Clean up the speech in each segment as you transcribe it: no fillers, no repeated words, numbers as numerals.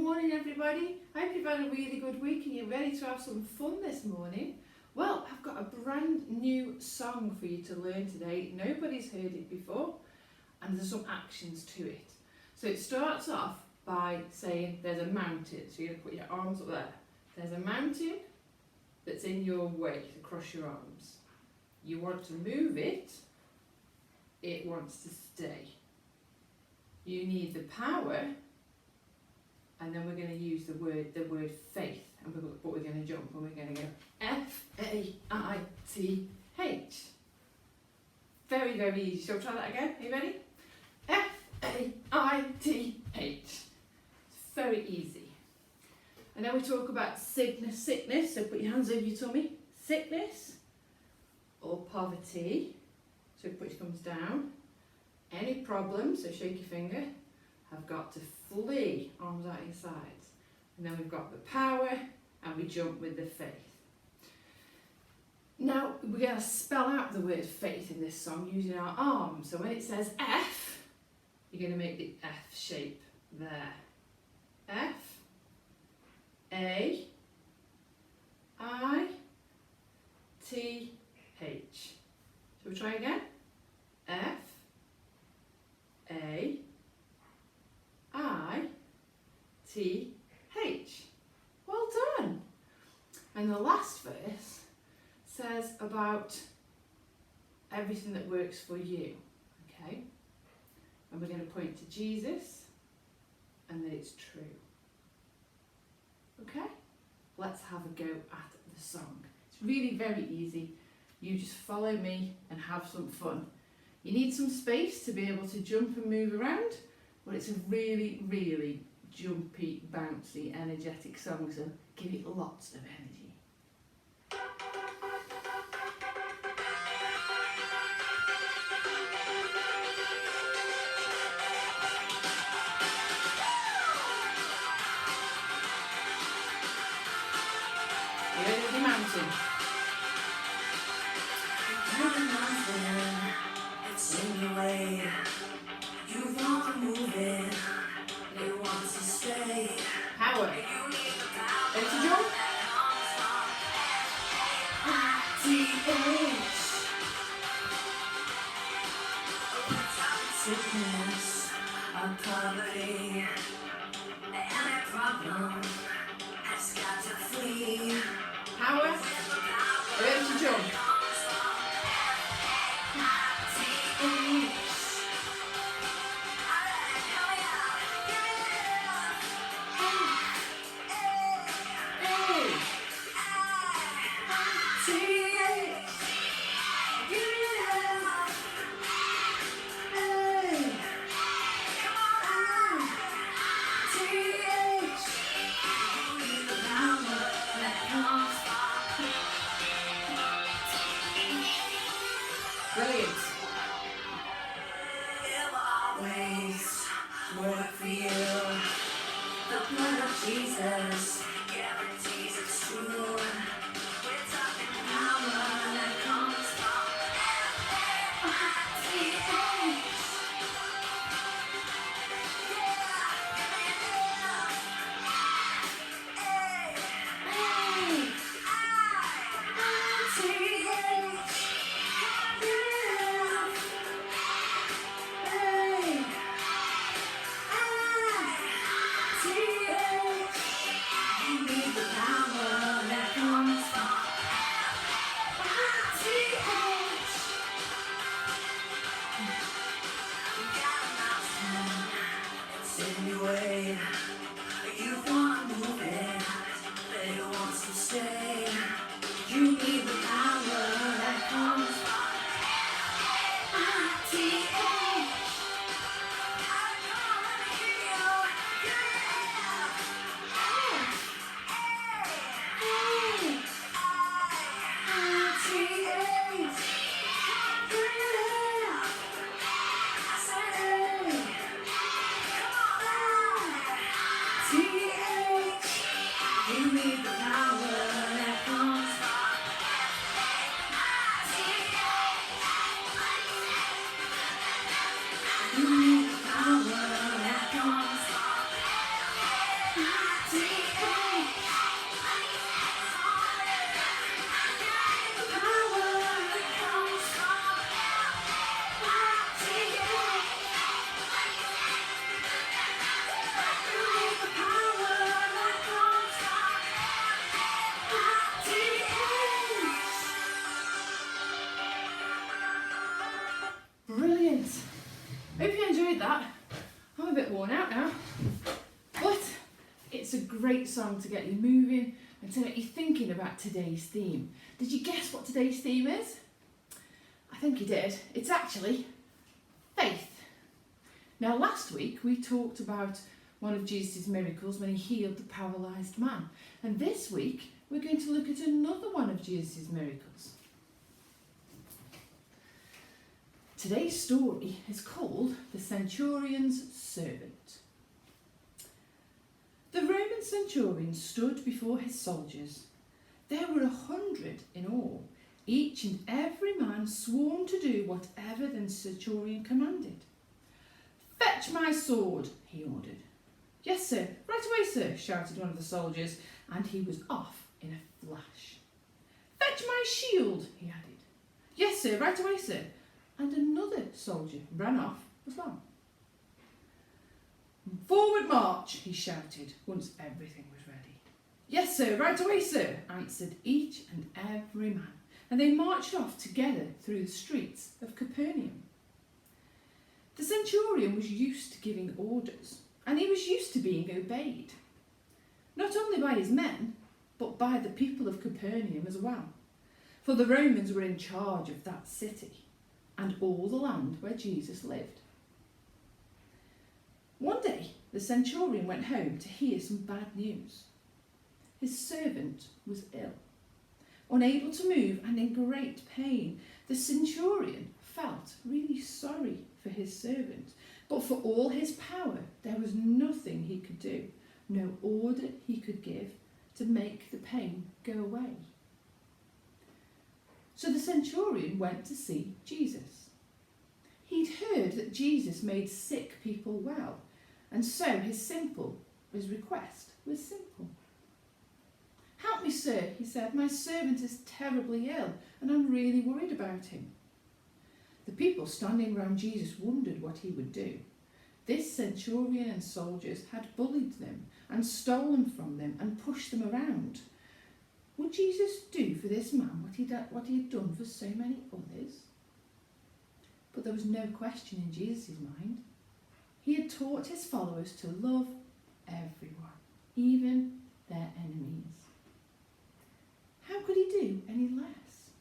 morning everybody. I hope you've had a really good week and you're ready to have some fun this morning. Well, I've got a brand new song for you to learn today. Nobody's heard it before and there's some actions to it. So it starts off by saying there's a mountain. So you're going to put your arms up there. There's a mountain that's in your way across your arms. You want to move it. It wants to stay. You need the power. And then we're going to use the word faith, but we're going to jump and we're going to go F-A-I-T-H. Very, very easy. So try that again. Are you ready? F-A-I-T-H. It's very easy. And then we talk about sickness. So put your hands over your tummy. Sickness or poverty. So put your thumbs down. Any problems, so shake your finger, have got to flee, arms out your sides. And then we've got the power and we jump with the faith. Now we're going to spell out the word faith in this song using our arms. So when it says F, you're going to make the F shape there. F, A, I, T, H. Shall we try again? F, A, I, T, H. Well done. And the last verse says about everything that works for you. Okay? And we're going to point to Jesus and that it's true. Okay? Let's have a go at the song. It's really very easy. You just follow me and have some fun. You need some space to be able to jump and move around, but it's a really, really jumpy, bouncy, energetic song, so give it lots of energy. You ready with your mountain? It's in your way. You want to move it. It wants to stay. Power. Ready to jump? T-H. Sickness or poverty. Any problem has got to flee. Power. Ready to jump? Brilliant. It'll always work for you. The blood of Jesus guarantees it's true. We're talking power that comes from F-A-I-T-H. You want to move it, but it wants to stay. You need the power that comes from F-A-I-T-H. You need the power that a great song to get you moving and to get you thinking about today's theme. Did you guess what today's theme is? I think you did. It's actually faith. Now, last week we talked about one of Jesus' miracles when he healed the paralysed man. And this week we're going to look at another one of Jesus' miracles. Today's story is called The Centurion's Servant. The Roman centurion stood before his soldiers. There were 100 in all, each and every man sworn to do whatever the centurion commanded. "Fetch my sword," he ordered. "Yes, sir, right away, sir," shouted one of the soldiers, and he was off in a flash. "Fetch my shield," he added. "Yes, sir, right away, sir," and another soldier ran off as well. "Forward march," he shouted once everything was ready. "Yes, sir, right away, sir," answered each and every man, and they marched off together through the streets of Capernaum. The centurion was used to giving orders, and he was used to being obeyed, not only by his men, but by the people of Capernaum as well, for the Romans were in charge of that city and all the land where Jesus lived. One day, the centurion went home to hear some bad news. His servant was ill. Unable to move and in great pain, the centurion felt really sorry for his servant, but for all his power, there was nothing he could do, no order he could give to make the pain go away. So the centurion went to see Jesus. He'd heard that Jesus made sick people well, and so his request was simple. "Help me, sir," he said. "My servant is terribly ill, and I'm really worried about him." The people standing round Jesus wondered what he would do. This centurion and soldiers had bullied them and stolen from them and pushed them around. Would Jesus do for this man what he had done for so many others? But there was no question in Jesus' mind. He had taught his followers to love everyone, even their enemies. How could he do any less?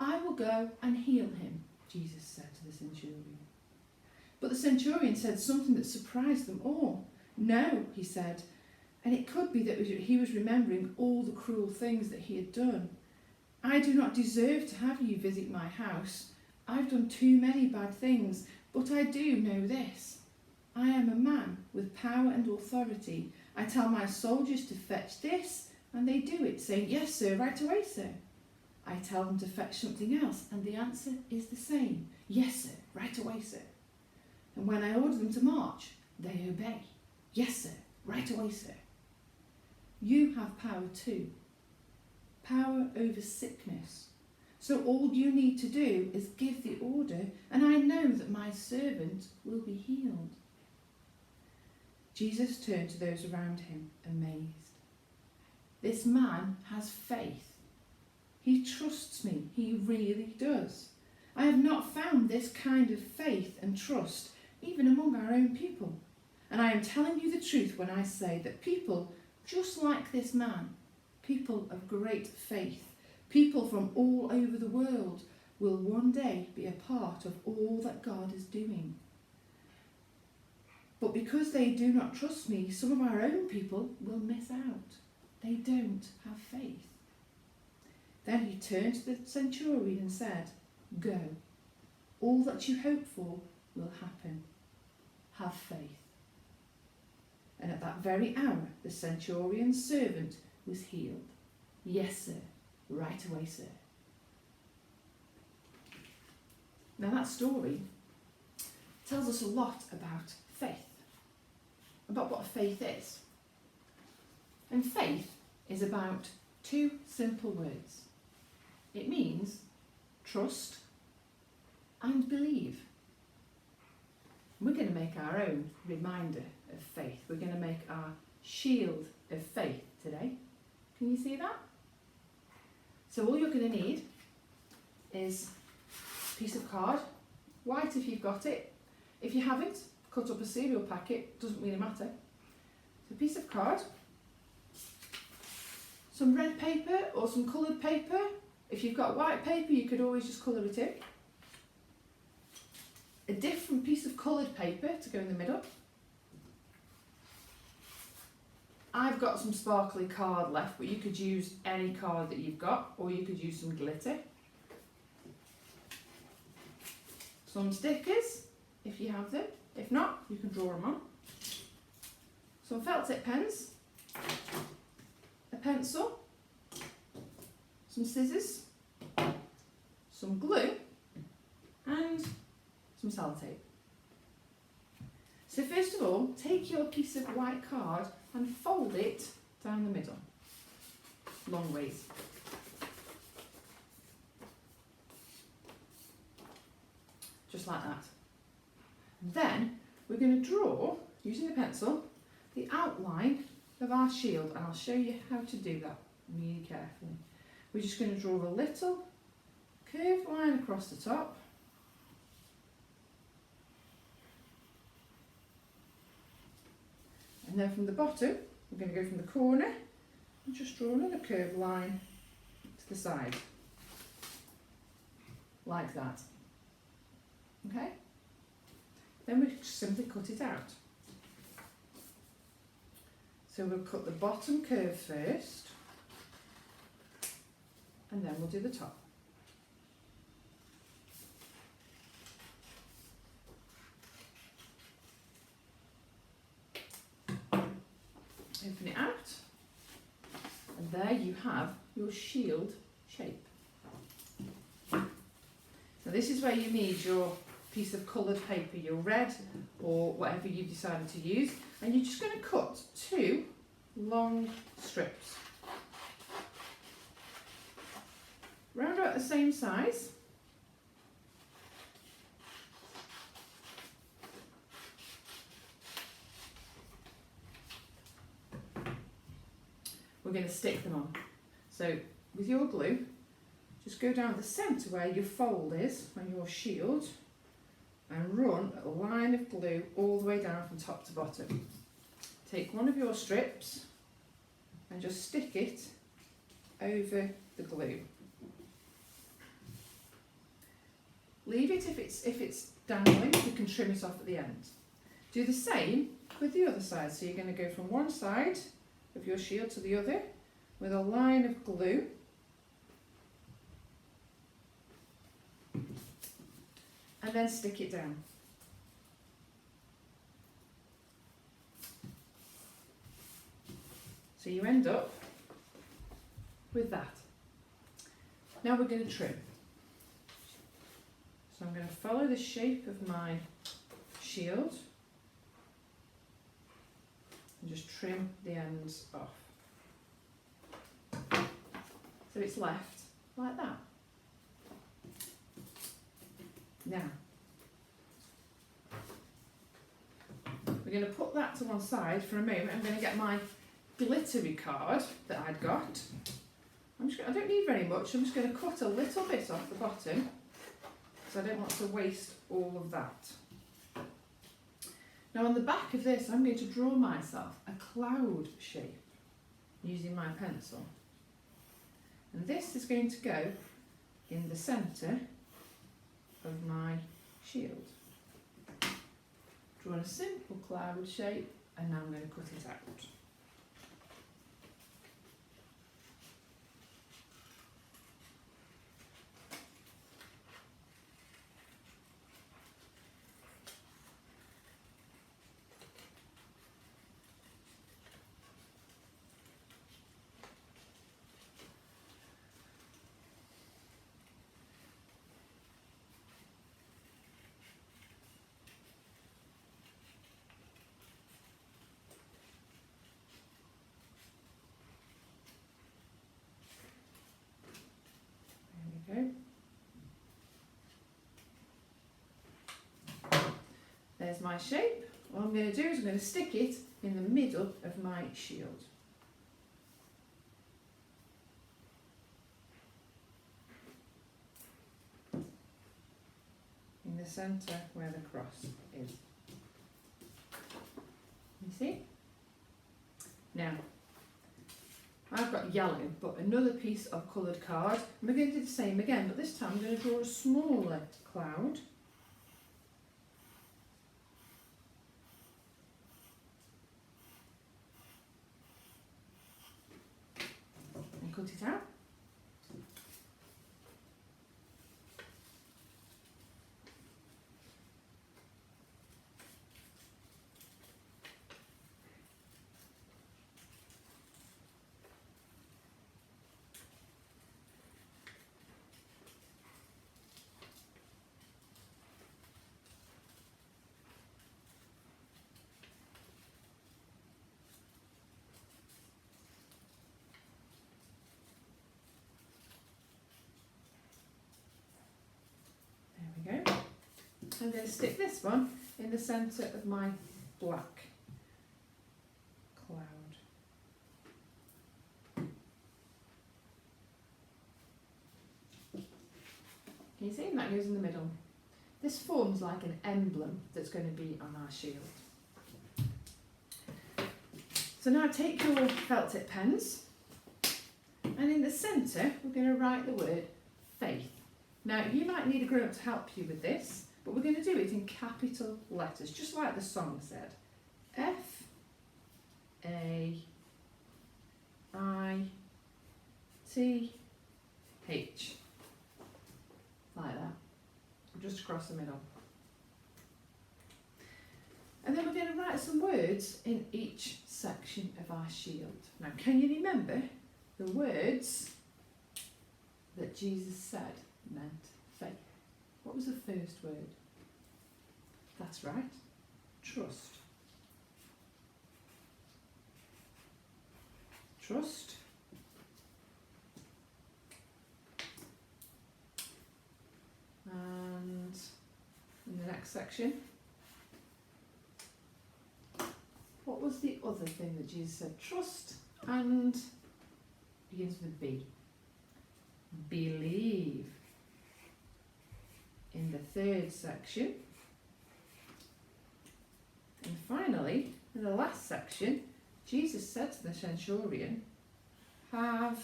"I will go and heal him," Jesus said to the centurion. But the centurion said something that surprised them all. "No," he said, and it could be that he was remembering all the cruel things that he had done. "I do not deserve to have you visit my house. I've done too many bad things, but I do know this. I am a man with power and authority. I tell my soldiers to fetch this, and they do it, saying, 'Yes, sir, right away, sir.' I tell them to fetch something else, and the answer is the same. 'Yes, sir, right away, sir.' And when I order them to march, they obey. 'Yes, sir, right away, sir.' You have power too. Power over sickness. So all you need to do is give the order, and I know that my servant will be healed." Jesus turned to those around him, amazed. "This man has faith. He trusts me. He really does. I have not found this kind of faith and trust even among our own people. And I am telling you the truth when I say that people just like this man, people of great faith, people from all over the world, will one day be a part of all that God is doing. But because they do not trust me, some of our own people will miss out. They don't have faith." Then he turned to the centurion and said, "Go. All that you hope for will happen. Have faith." And at that very hour, the centurion's servant was healed. "Yes, sir. Right away, sir." Now that story tells us a lot about faith, about what faith is. And faith is about two simple words. It means trust and believe. We're going to make our own reminder of faith. We're going to make our shield of faith today. Can you see that? So all you're going to need is a piece of card, white if you've got it. If you haven't, cut up a cereal packet, doesn't really matter. So a piece of card, some red paper or some coloured paper. If you've got white paper, you could always just colour it in. A different piece of coloured paper to go in the middle. I've got some sparkly card left, but you could use any card that you've got, or you could use some glitter. Some stickers, if you have them. If not, you can draw them on. Some felt tip pens, a pencil, some scissors, some glue, and some sellotape. So first of all, take your piece of white card and fold it down the middle, long ways. Just like that. Then we're going to draw, using a pencil, the outline of our shield, and I'll show you how to do that really carefully. We're just going to draw a little curved line across the top. And then from the bottom, we're going to go from the corner and just draw another curved line to the side, like that. Okay? Then we just simply cut it out. So we'll cut the bottom curve first, and then we'll do the top. Open it out, and there you have your shield shape. Now this is where you need your piece of coloured paper, your red or whatever you've decided to use, and you're just going to cut 2 long strips. Round about the same size. We're going to stick them on. So with your glue, just go down the centre where your fold is on your shield and run a line of glue all the way down from top to bottom. Take one of your strips and just stick it over the glue. Leave it if it's dangling, you can trim it off at the end. Do the same with the other side. So you're going to go from one side of your shield to the other with a line of glue. And then stick it down. So you end up with that. Now we're going to trim. So I'm going to follow the shape of my shield and just trim the ends off. So it's left like that. Now, we're going to put that to one side for a moment. I'm going to get my glittery card that I'd got. I don't need very much. I'm just going to cut a little bit off the bottom because I don't want to waste all of that. Now on the back of this, I'm going to draw myself a cloud shape using my pencil. And this is going to go in the centre of my shield. Draw a simple cloud shape, and now I'm going to cut it out. There we go. There's my shape. What I'm going to do is I'm going to stick it in the middle of my shield. In the centre where the cross is. You see? Now, I've got yellow, but another piece of coloured card. And we're going to do the same again, but this time I'm going to draw a smaller cloud. And cut it out. There we go. I'm going to stick this one in the centre of my black cloud. Can you see? And that goes in the middle. This forms like an emblem that's going to be on our shield. So now take your felt tip pens, and in the centre we're going to write the word faith. Now you might need a grown-up to help you with this, but we're going to do it in capital letters, just like the song said. F-A-I-T-H. Like that. Just across the middle. And then we're going to write some words in each section of our shield. Now, can you remember the words that Jesus said meant faith? What was the first word? That's right, trust. Trust. And in the next section, what was the other thing that Jesus said? Trust and begins with B. Believe. In the third section. And finally, in the last section, Jesus said to the centurion, have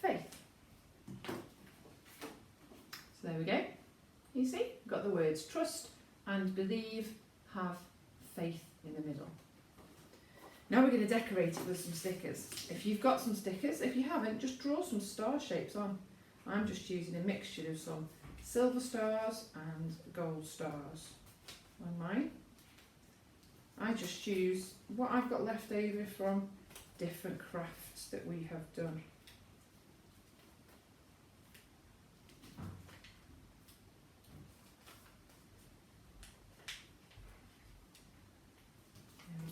faith. So there we go. You see, we've got the words trust and believe, have faith in the middle. Now we're going to decorate it with some stickers. If you've got some stickers, if you haven't, just draw some star shapes on. I'm just using a mixture of some silver stars and gold stars on mine. I just use what I've got left over from different crafts that we have done.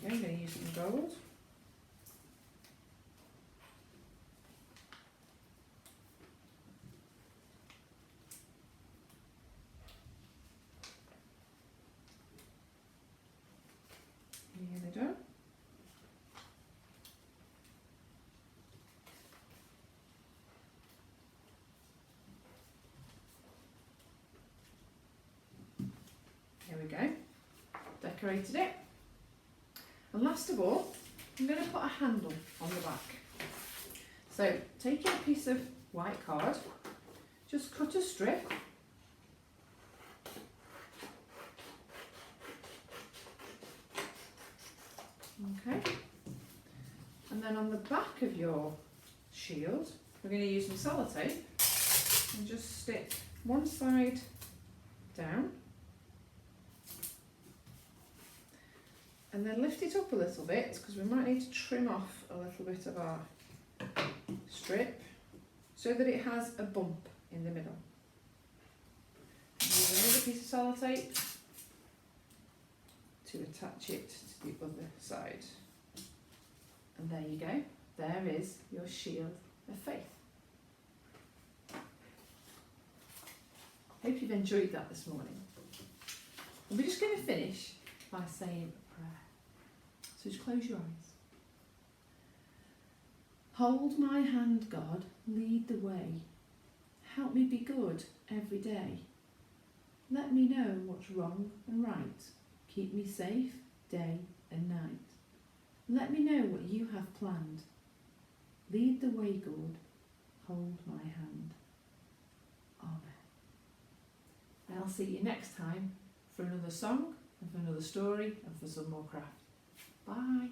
There we go, I'm going to use some gold. Here they go. There we go. Decorated it. And last of all, I'm going to put a handle on the back. So take your piece of white card, just cut a strip. Okay. And then on the back of your shield, we're going to use some sellotape and just stick one side down. And then lift it up a little bit because we might need to trim off a little bit of our strip so that it has a bump in the middle. Use another piece of sellotape to attach it to the other side. And there you go. There is your shield of faith. Hope you've enjoyed that this morning. And we're just going to finish by saying a prayer. So just close your eyes. Hold my hand, God, lead the way. Help me be good every day. Let me know what's wrong and right. Keep me safe day and night. Let me know what you have planned. Lead the way, God. Hold my hand. Amen. And I'll see you next time for another song and for another story and for some more craft. Bye.